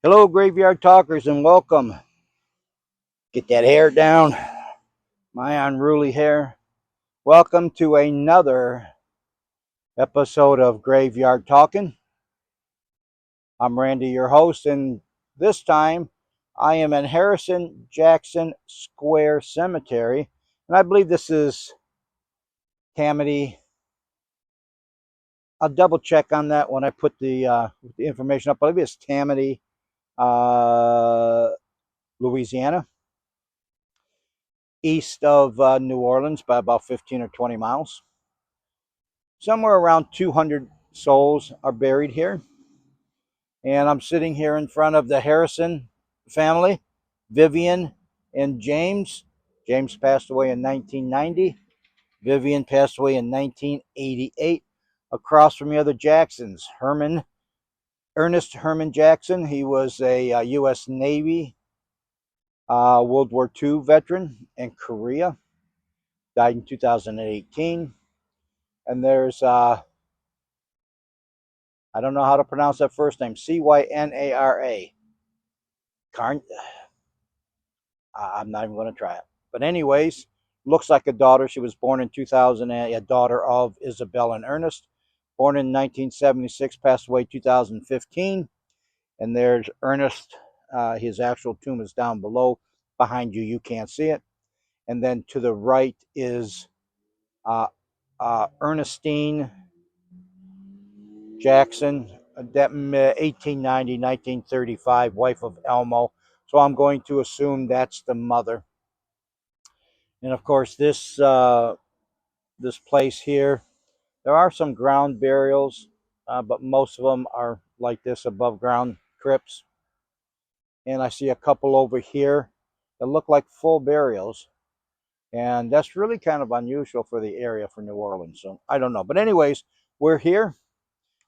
Hello, graveyard talkers, and welcome. Get that hair down, my unruly hair. Welcome to another episode of Graveyard Talking. I'm Randy, your host, and this time I am in Harrison Jackson Square Cemetery, and I believe this is Tammany. I'll double check on that when I put the information up. I believe it's Tammany, uh, Louisiana, east of New Orleans by about 15 or 20 miles. Somewhere around 200 souls are buried here. And I'm sitting here in front of the Harrison family, Vivian and James. James passed away in 1990. Vivian passed away in 1988. Across from the other Jacksons, Ernest Herman Jackson. He was a U.S. Navy World War II veteran in Korea. Died in 2018. And there's I don't know how to pronounce that first name. Cynara. Carn. I'm not even going to try it. But anyways, looks like a daughter. She was born in 2000, a daughter of Isabel and Ernest. Born in 1976, passed away 2015. And there's Ernest. His actual tomb is down below, behind you. You can't see it. And then to the right is uh, Ernestine Jackson, that 1890, 1935, wife of Elmo. So I'm going to assume that's the mother. And of course, this place here, there are some ground burials, but most of them are like this above ground crypts. And I see a couple over here that look like full burials. And that's really kind of unusual for the area for New Orleans. So I don't know. But anyways, we're here.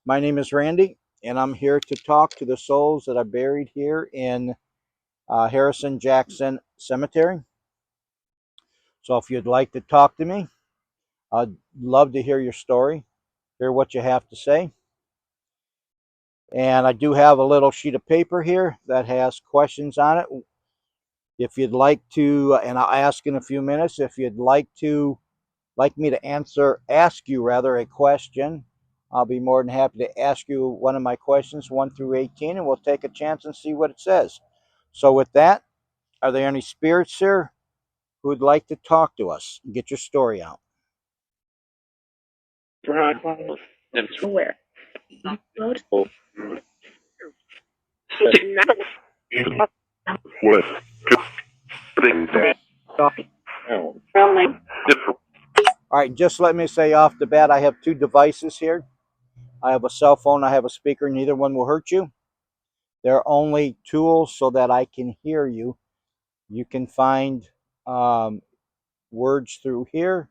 My name is Randy, and I'm here to talk to the souls that are buried here in Harrison Jackson Cemetery. So if you'd like to talk to me, I'd love to hear your story, hear what you have to say. And I do have a little sheet of paper here that has questions on it. If you'd like to, and I'll ask in a few minutes, if you'd like me to ask you rather a question, I'll be more than happy to ask you one of my questions, 1 through 18, and we'll take a chance and see what it says. So with that, are there any spirits here who would like to talk to us and get your story out? Where? All right, just let me say off the bat, I have two devices here. I have a cell phone, I have a speaker, neither one will hurt you. They're only tools so that I can hear you. You can find um, words through here,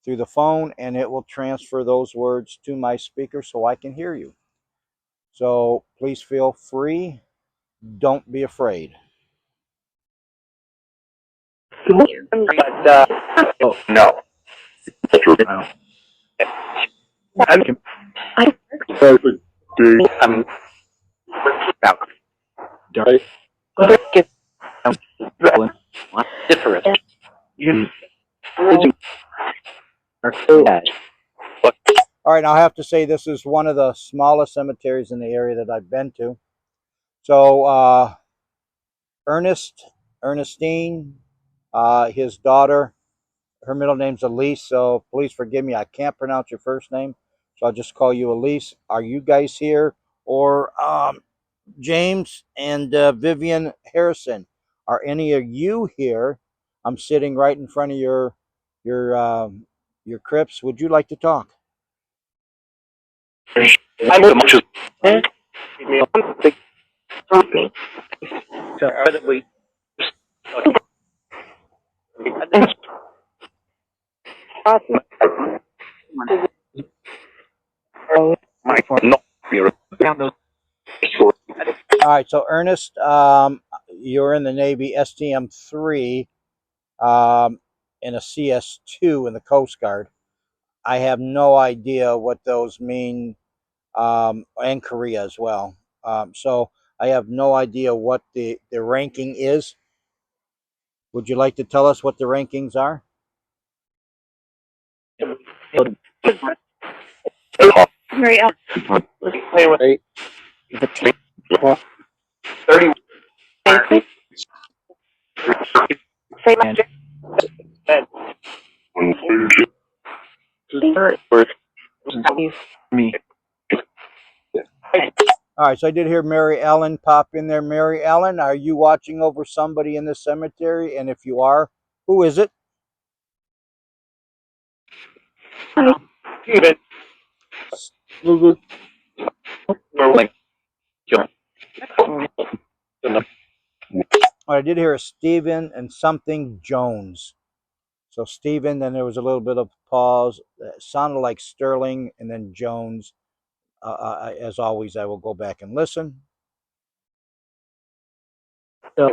through the phone, and it will transfer those words to my speaker so I can hear you. So please feel free. Don't be afraid. Oh, no. I I'm about get different. You are so bad. All right, I'll have to say this is one of the smallest cemeteries in the area that I've been to. So Ernestine, his daughter, her middle name's Elise, so please forgive me. I can't pronounce your first name, so I'll just call you Elise. Are you guys here? Or James and Vivian Harrison, are any of you here? I'm sitting right in front of your your crypts. Would you like to talk? I'm the much so we my not All right, so Ernest, you're in the Navy STM-3 in a CS-2 in the Coast Guard. I have no idea what those mean, and Korea as well. So I have no idea what the ranking is. Would you like to tell us what the rankings are? Mary Ellen. Let's play with the team. 30. Say magic. Me. All right, so I did hear Mary Ellen pop in there. Mary Ellen, are you watching over somebody in the cemetery? And if you are, who is it? I did hear a Stephen and something Jones. So Stephen, then there was a little bit of pause. It sounded like Sterling, and then Jones. As always, I will go back and listen. All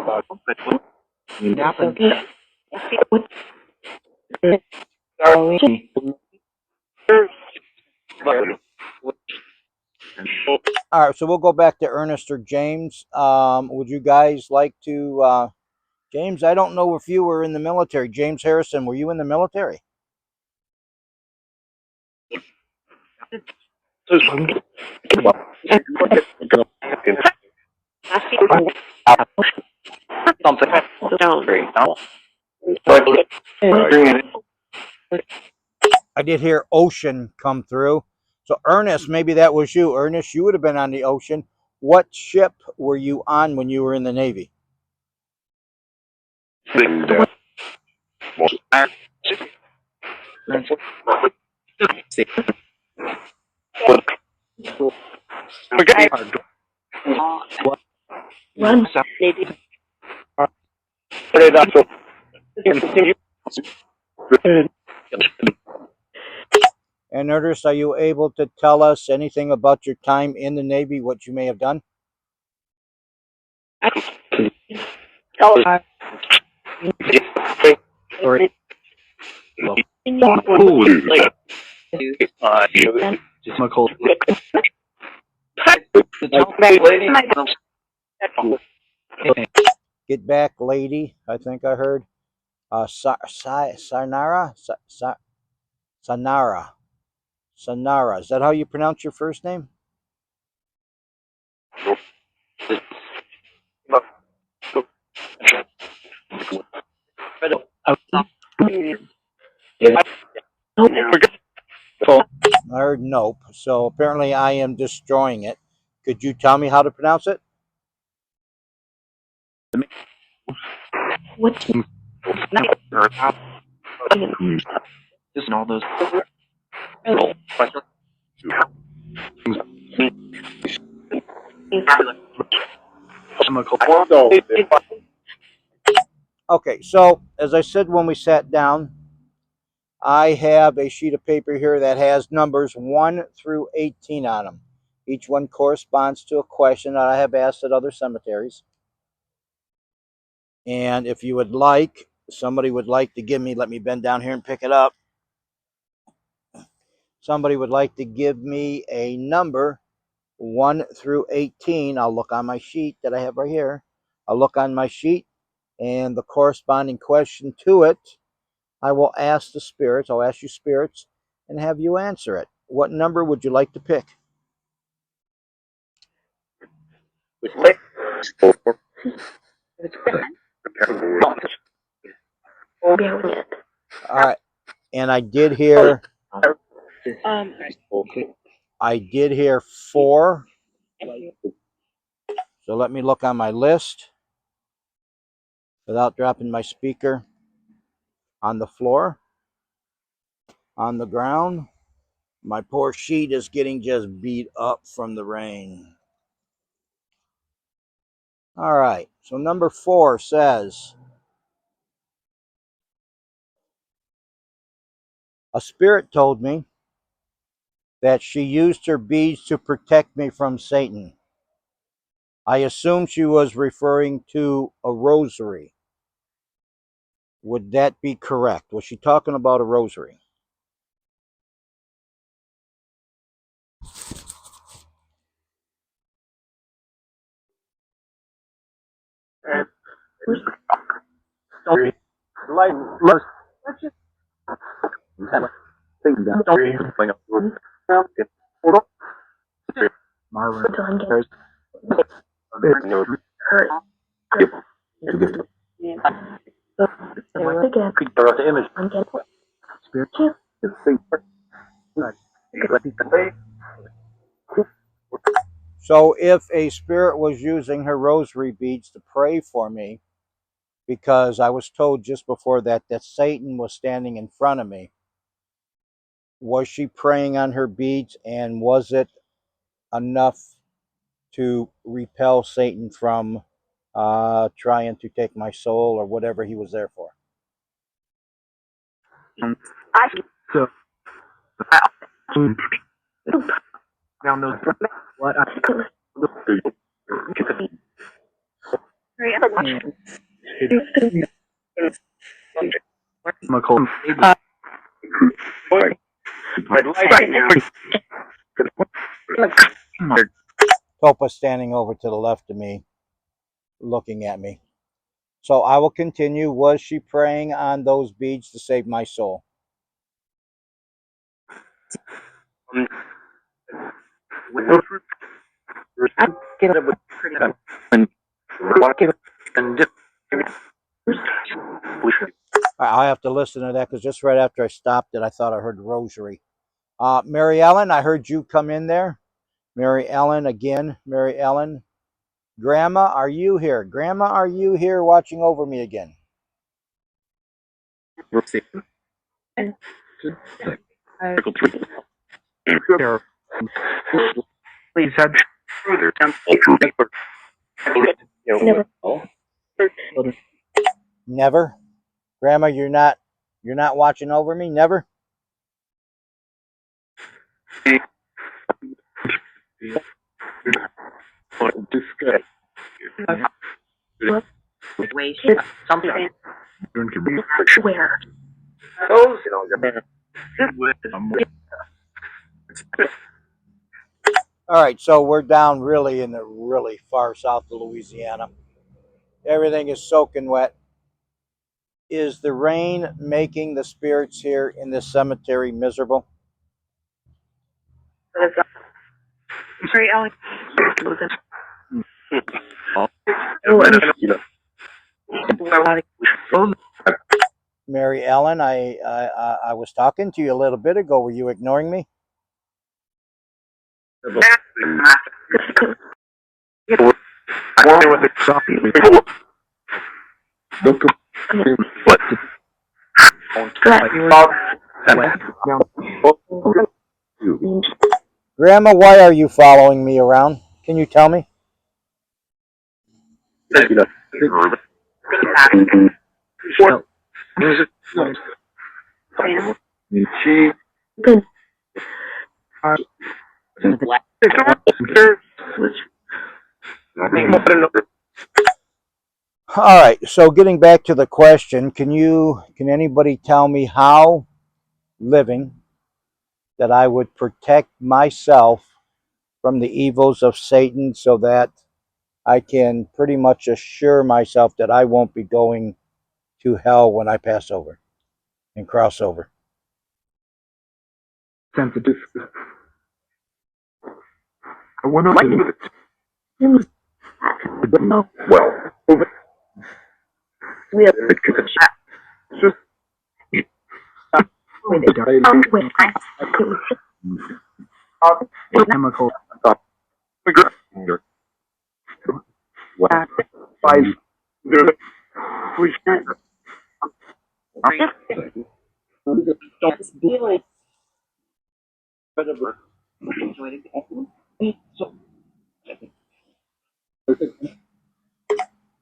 right, so we'll go back to Ernest or James. Would you guys like to? James, I don't know if you were in the military. James Harrison, were you in the military? I did hear ocean come through. So Ernest, maybe that was you. Ernest, you would have been on the ocean. What ship were you on when you were in the Navy? Run. And Ernest, are you able to tell us anything about your time in the Navy, what you may have done? Get back, lady. I think I heard. Sanara? Sanara. Sanara. Is that how you pronounce your first name? I heard nope. So apparently I am destroying it. Could you tell me how to pronounce it? What? Just all those. Okay, so as I said when we sat down, I have a sheet of paper here that has numbers 1 through 18 on them. Each one corresponds to a question that I have asked at other cemeteries. And if you would like, somebody would like to give me, let me bend down here and pick it up. Somebody would like to give me a number 1 through 18. I'll look on my sheet that I have right here. I'll look on my sheet and the corresponding question to it. I will ask the spirits, I'll ask you spirits, and have you answer it. What number would you like to pick? All right. And I did hear 4. So let me look on my list without dropping my speaker on the floor, on the ground. My poor sheet is getting just beat up from the rain. All right. So number 4 says, a spirit told me that she used her beads to protect me from Satan. I assume she was referring to a rosary. Would that be correct? Was she talking about a rosary? So if a spirit was using her rosary beads to pray for me, because I was told just before that Satan was standing in front of me, was she praying on her beads, and was it enough to repel Satan from trying to take my soul or whatever he was there for? So, now knows what I Topa standing over to the left of me, looking at me. So I will continue. Was she praying on those beads to save my soul? I'll have to listen to that, because just right after I stopped it, I thought I heard rosary. Mary Ellen, I heard you come in there. Mary Ellen again. Mary Ellen. Grandma, are you here? Grandma, are you here watching over me again? Please had Never. Grandma, you're not watching over me? Never? something. Where? All right, so we're down really in the really far south of Louisiana. Everything is soaking wet. Is the rain making the spirits here in this cemetery miserable? Mary Ellen, I was talking to you a little bit ago. Were you ignoring me? Grandma, why are you following me around? Can you tell me? All right, so getting back to the question, can anybody tell me how living that I would protect myself from the evils of Satan, so that I can pretty much assure myself that I won't be going to hell when I pass over and cross over? Sensitive. I want to we have just chemical.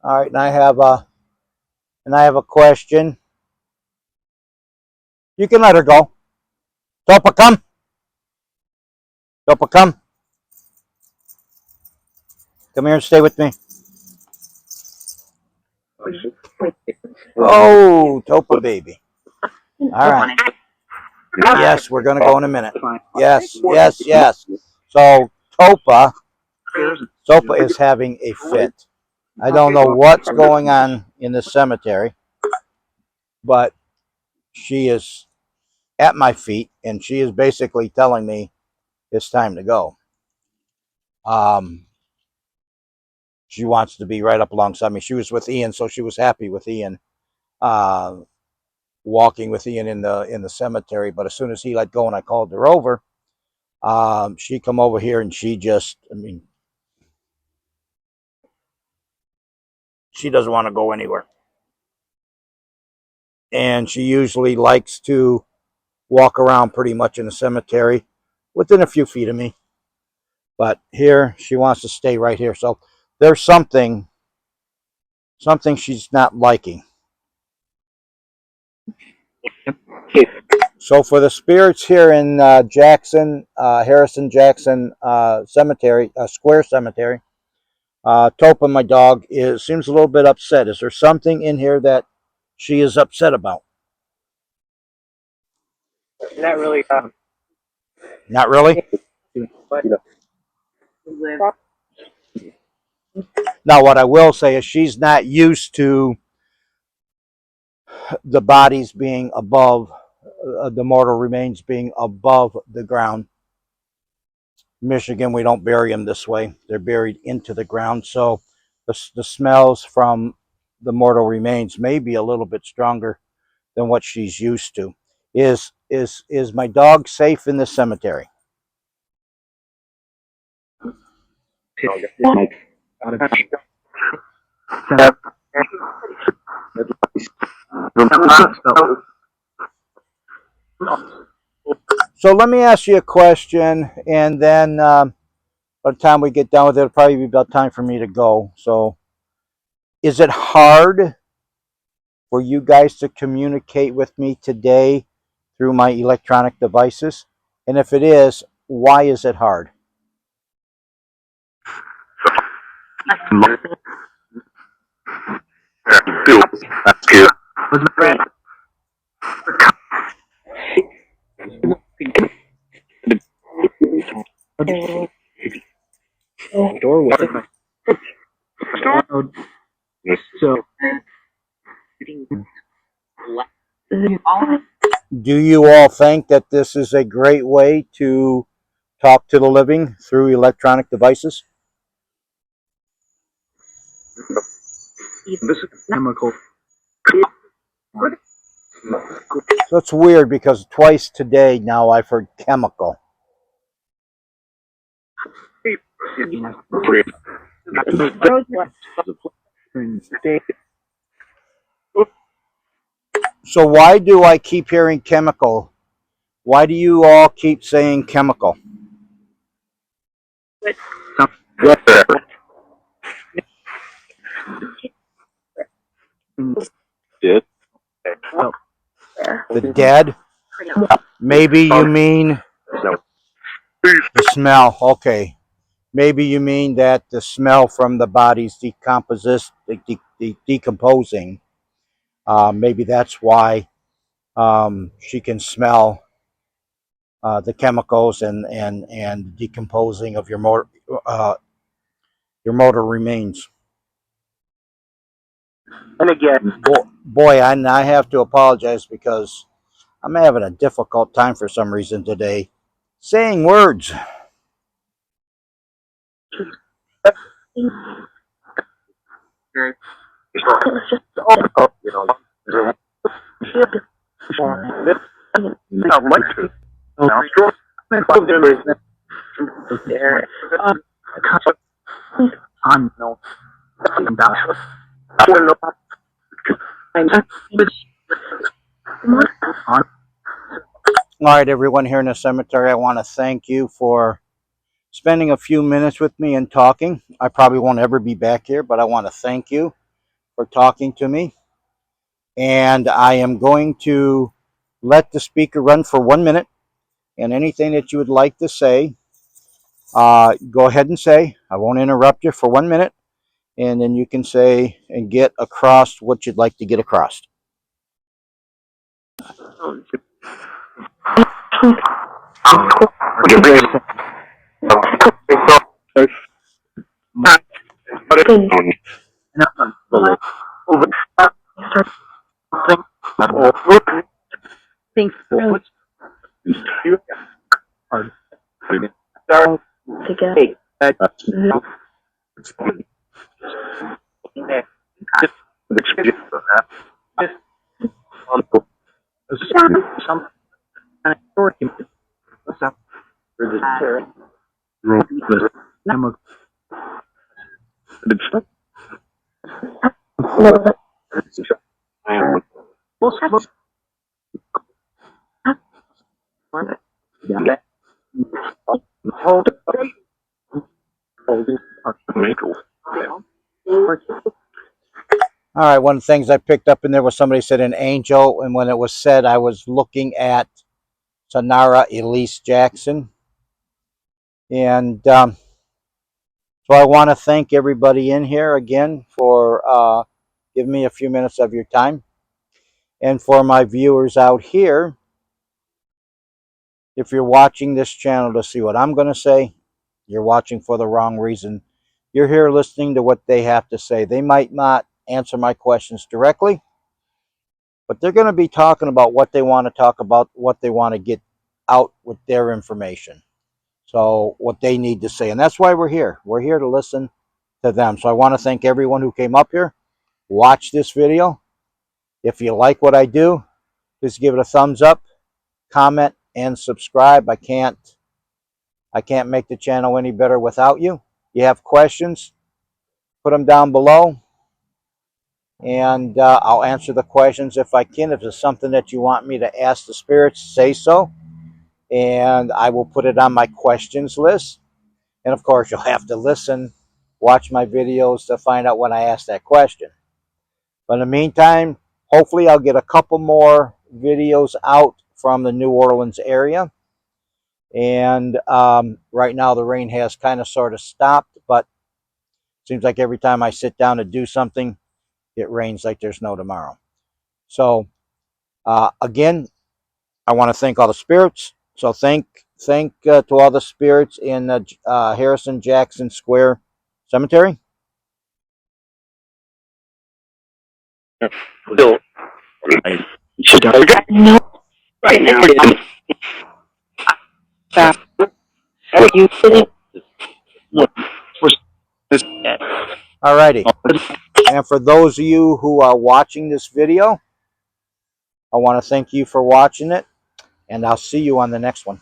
All right, and I have a question. You can let her go. Topa, come. Topa, come. Come here and stay with me. Oh, Topa baby. All right. Yes, we're going to go in a minute. Yes, yes, yes. So Topa is having a fit. I don't know what's going on in the cemetery, but she is at my feet and she is basically telling me it's time to go. Um, she wants to be right up alongside me. She was with Ian, so she was happy with Ian, uh, walking with Ian in the cemetery. But as soon as he let go and I called her over, she come over here and she just, I mean, she doesn't want to go anywhere. And she usually likes to walk around pretty much in the cemetery within a few feet of me. But here she wants to stay right here. So there's something she's not liking. So for the spirits here in Jackson, Harrison Jackson Cemetery, Square Cemetery, Topa, my dog, seems a little bit upset. Is there something in here that she is upset about? Not really. Not really. But Now, what I will say is she's not used to the bodies being above, the mortal remains being above the ground. Michigan, we don't bury them this way. They're buried into the ground. So the smells from the mortal remains may be a little bit stronger than what she's used to. Is my dog safe in the cemetery? So let me ask you a question, and then by the time we get done with it, it'll probably be about time for me to go. So, is it hard for you guys to communicate with me today through my electronic devices? And if it is, why is it hard? doorway. So Do you all think that this is a great way to talk to the living through electronic devices? this is chemical. So it's weird because twice today now I've heard chemical. So why do I keep hearing chemical? Why do you all keep saying chemical? The dead? Maybe you mean the smell. Okay. Maybe you mean that the smell from the body's decomposing. Maybe that's why she can smell the chemicals and decomposing of your motor remains. And again, Boy, I have to apologize because I'm having a difficult time for some reason today saying words. All right, everyone here in the cemetery, I want to thank you for spending a few minutes with me and talking. I probably won't ever be back here, but I want to thank you for talking to me. And I am going to let the speaker run for 1 minute. And anything that you would like to say, go ahead and say. I won't interrupt you for 1 minute. And then you can say and get across what you'd like to get across. Some kind of story. What's up? All right, one of the things I picked up in there was somebody said an angel, and when it was said, I was looking at Sonara Elise Jackson. And so I want to thank everybody in here again for giving me a few minutes of your time. And for my viewers out here, if you're watching this channel to see what I'm going to say, you're watching for the wrong reason. You're here listening to what they have to say. They might not answer my questions directly, but they're going to be talking about what they want to talk about, what they want to get out with their information. So what they need to say. And that's why we're here. We're here to listen to them. So I want to thank everyone who came up here, watch this video. If you like what I do, please give it a thumbs up, comment, and subscribe. I can't make the channel any better without you. You have questions, put them down below, and I'll answer the questions if I can. If there's something that you want me to ask the spirits, say so, and I will put it on my questions list. And of course, you'll have to listen, watch my videos to find out when I ask that question. But in the meantime, hopefully I'll get a couple more videos out from the New Orleans area. And right now the rain has kind of sort of stopped, but it seems like every time I sit down to do something, it rains like there's no tomorrow. So again, I want to thank all the spirits. So thank to all the spirits in Harrison Jackson Square Cemetery. Bill, right now. You Alrighty. And for those of you who are watching this video, I want to thank you for watching it, and I'll see you on the next one.